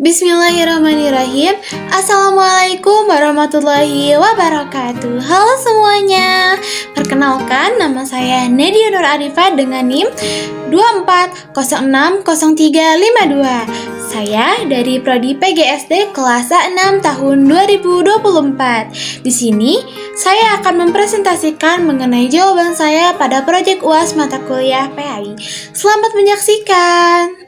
Bismillahirrahmanirrahim. Assalamualaikum warahmatullahi wabarakatuh. Halo semuanya. Perkenalkan, nama saya Nadia Nur Arifah dengan NIM 24060352. Saya dari Prodi PGSD kelas 6 tahun 2024. Di sini saya akan mempresentasikan mengenai jawaban saya pada proyek UAS mata kuliah PAI. Selamat menyaksikan.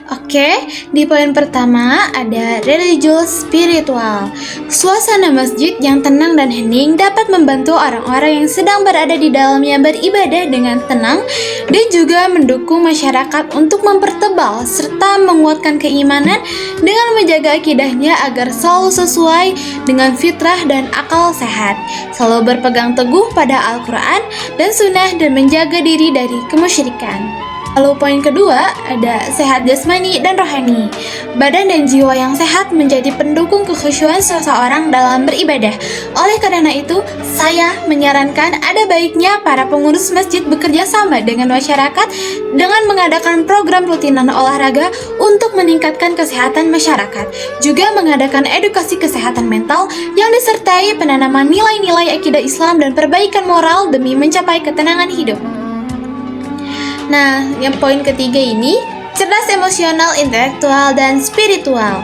Oke, di poin pertama ada religious spiritual. Suasana masjid yang tenang dan hening dapat membantu orang-orang yang sedang berada di dalamnya beribadah dengan tenang dan juga mendukung masyarakat untuk mempertebal serta menguatkan keimanan dengan menjaga akidahnya agar selalu sesuai dengan fitrah dan akal sehat, selalu berpegang teguh pada Al-Quran dan Sunnah dan menjaga diri dari kemusyrikan. Lalu poin kedua ada sehat jasmani dan rohani. Badan dan jiwa yang sehat menjadi pendukung kekhusyuan seseorang dalam beribadah. Oleh karena itu, saya menyarankan ada baiknya para pengurus masjid bekerja sama dengan masyarakat dengan mengadakan program rutinan olahraga untuk meningkatkan kesehatan masyarakat. Juga mengadakan edukasi kesehatan mental yang disertai penanaman nilai-nilai akidah Islam dan perbaikan moral demi mencapai ketenangan hidup. Nah, yang poin ketiga ini, cerdas emosional, intelektual, dan spiritual.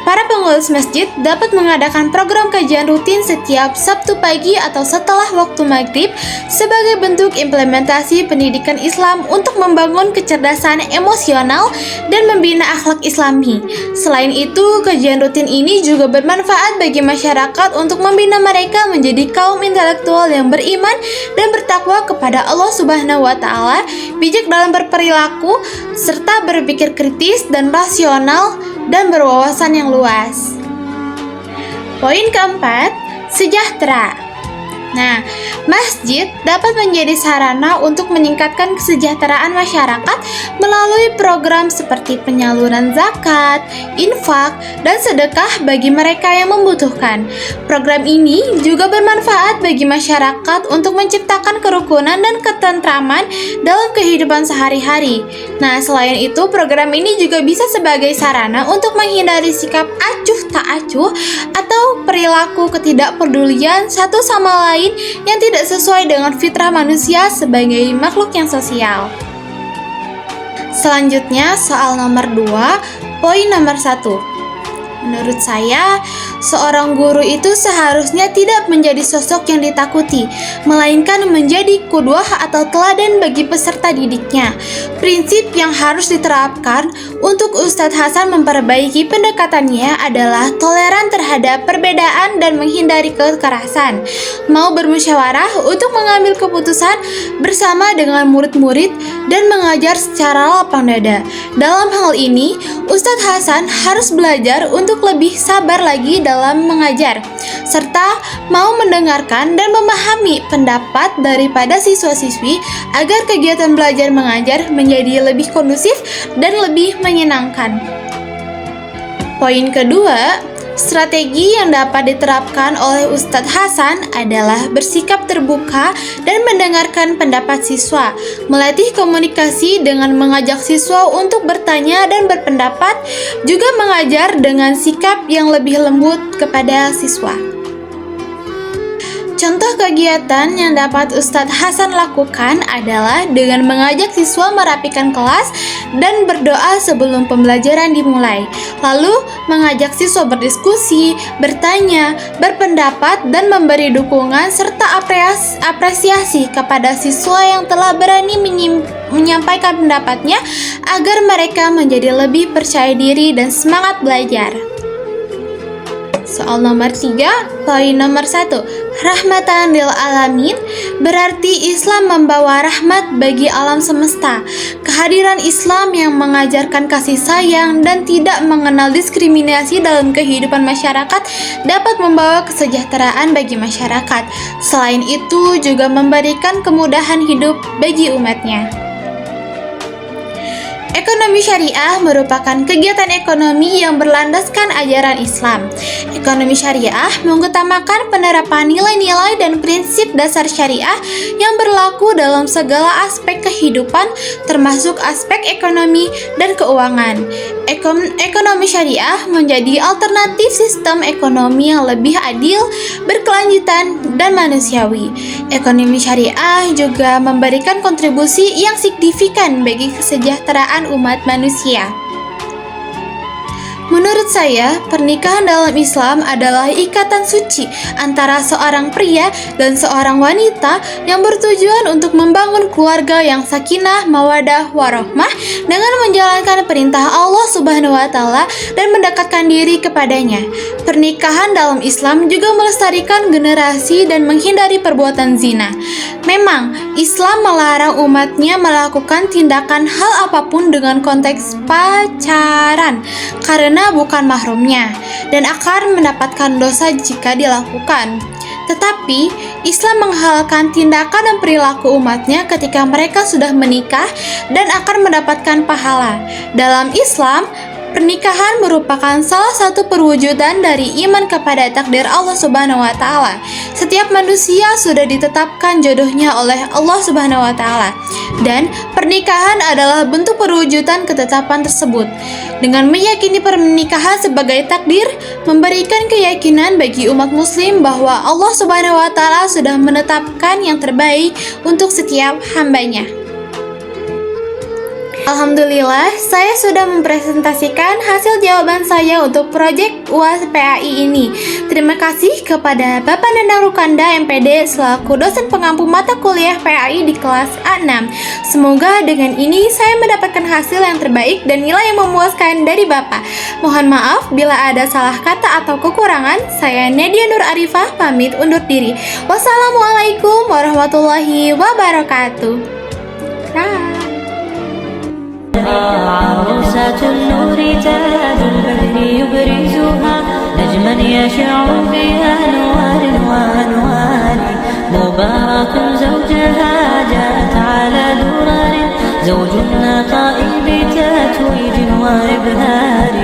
Para pengurus masjid dapat mengadakan program kajian rutin setiap Sabtu pagi atau setelah waktu maghrib sebagai bentuk implementasi pendidikan Islam untuk membangun kecerdasan emosional dan membina akhlak Islami. Selain itu, kajian rutin ini juga bermanfaat bagi masyarakat untuk membina mereka menjadi kaum intelektual yang beriman dan bertakwa kepada Allah Subhanahu wa Ta'ala, bijak dalam berperilaku, serta berpikir kritis dan rasional dan berwawasan yang luas. Poin keempat, sejahtera. Nah, masjid dapat menjadi sarana untuk meningkatkan kesejahteraan masyarakat melalui program seperti penyaluran zakat, infak, dan sedekah bagi mereka yang membutuhkan. Program ini juga bermanfaat bagi masyarakat untuk menciptakan kerukunan dan ketentraman dalam kehidupan sehari-hari. Nah, selain itu, program ini juga bisa sebagai sarana untuk menghindari sikap acuh tak acuh atau perilaku ketidakpedulian satu sama lain yang tidak sesuai dengan fitrah manusia sebagai makhluk yang sosial. Selanjutnya, soal nomor 2, poin nomor 1. Menurut saya, seorang guru itu seharusnya tidak menjadi sosok yang ditakuti, melainkan menjadi qudwah atau teladan bagi peserta didiknya. Prinsip yang harus diterapkan untuk Ustadz Hasan memperbaiki pendekatannya adalah toleran terhadap perbedaan dan menghindari kekerasan. Mau bermusyawarah untuk mengambil keputusan bersama dengan murid-murid dan mengajar secara lapang dada. Dalam hal ini, Ustadz Hasan harus belajar untuk lebih sabar lagi dalam mengajar, serta mau mendengarkan dan memahami pendapat daripada siswa-siswi agar kegiatan belajar mengajar menjadi lebih kondusif dan lebih menyenangkan. Poin kedua, strategi yang dapat diterapkan oleh Ustadz Hasan adalah bersikap terbuka dan mendengarkan pendapat siswa, melatih komunikasi dengan mengajak siswa untuk bertanya dan berpendapat, juga mengajar dengan sikap yang lebih lembut kepada siswa. Contoh kegiatan yang dapat Ustadz Hasan lakukan adalah dengan mengajak siswa merapikan kelas dan berdoa sebelum pembelajaran dimulai. Lalu mengajak siswa berdiskusi, bertanya, berpendapat, dan memberi dukungan serta apresiasi kepada siswa yang telah berani menyampaikan pendapatnya agar mereka menjadi lebih percaya diri dan semangat belajar. Soal nomor 3, poin nomor 1. Rahmatan lil alamin berarti Islam membawa rahmat bagi alam semesta. Kehadiran Islam yang mengajarkan kasih sayang dan tidak mengenal diskriminasi dalam kehidupan masyarakat dapat membawa kesejahteraan bagi masyarakat. Selain itu, juga memberikan kemudahan hidup bagi umatnya. Ekonomi syariah merupakan kegiatan ekonomi yang berlandaskan ajaran Islam. Ekonomi syariah mengutamakan penerapan nilai-nilai dan prinsip dasar syariah yang berlaku dalam segala aspek kehidupan, termasuk aspek ekonomi dan keuangan. Ekonomi syariah menjadi alternatif sistem ekonomi yang lebih adil, berkelanjutan, dan manusiawi. Ekonomi syariah juga memberikan kontribusi yang signifikan bagi kesejahteraan umat manusia. Menurut saya, pernikahan dalam Islam adalah ikatan suci antara seorang pria dan seorang wanita yang bertujuan untuk membangun keluarga yang sakinah, mawaddah, warahmah dengan menjalankan perintah Allah Subhanahu wa taala dan mendekatkan diri kepadanya. Pernikahan dalam Islam juga melestarikan generasi dan menghindari perbuatan zina. Memang, Islam melarang umatnya melakukan tindakan hal apapun dengan konteks pacaran karena bukan mahramnya dan akan mendapatkan dosa jika dilakukan. Tetapi, Islam menghalalkan tindakan dan perilaku umatnya ketika mereka sudah menikah dan akan mendapatkan pahala. Dalam Islam, pernikahan merupakan salah satu perwujudan dari iman kepada takdir Allah Subhanahu wa taala. Setiap manusia sudah ditetapkan jodohnya oleh Allah Subhanahu wa taala dan pernikahan adalah bentuk perwujudan ketetapan tersebut. Dengan meyakini pernikahan sebagai takdir, memberikan keyakinan bagi umat muslim bahwa Allah Subhanahu wa taala sudah menetapkan yang terbaik untuk setiap hambanya. Alhamdulillah, saya sudah mempresentasikan hasil jawaban saya untuk proyek UAS PAI ini. Terima kasih kepada Bapak Nendang Rukanda MPD selaku dosen pengampu mata kuliah PAI di kelas A6. Semoga dengan ini saya mendapatkan hasil yang terbaik dan nilai yang memuaskan dari Bapak. Mohon maaf bila ada salah kata atau kekurangan. Saya Nadia Nur Arifah pamit undur diri. Wassalamualaikum warahmatullahi wabarakatuh. عروسة النور تاج البدر يبرزها نجما يشع في أنوار وأنوار مبارك زوجها جاءت على درر زوج النقاء بتتويج وإبهار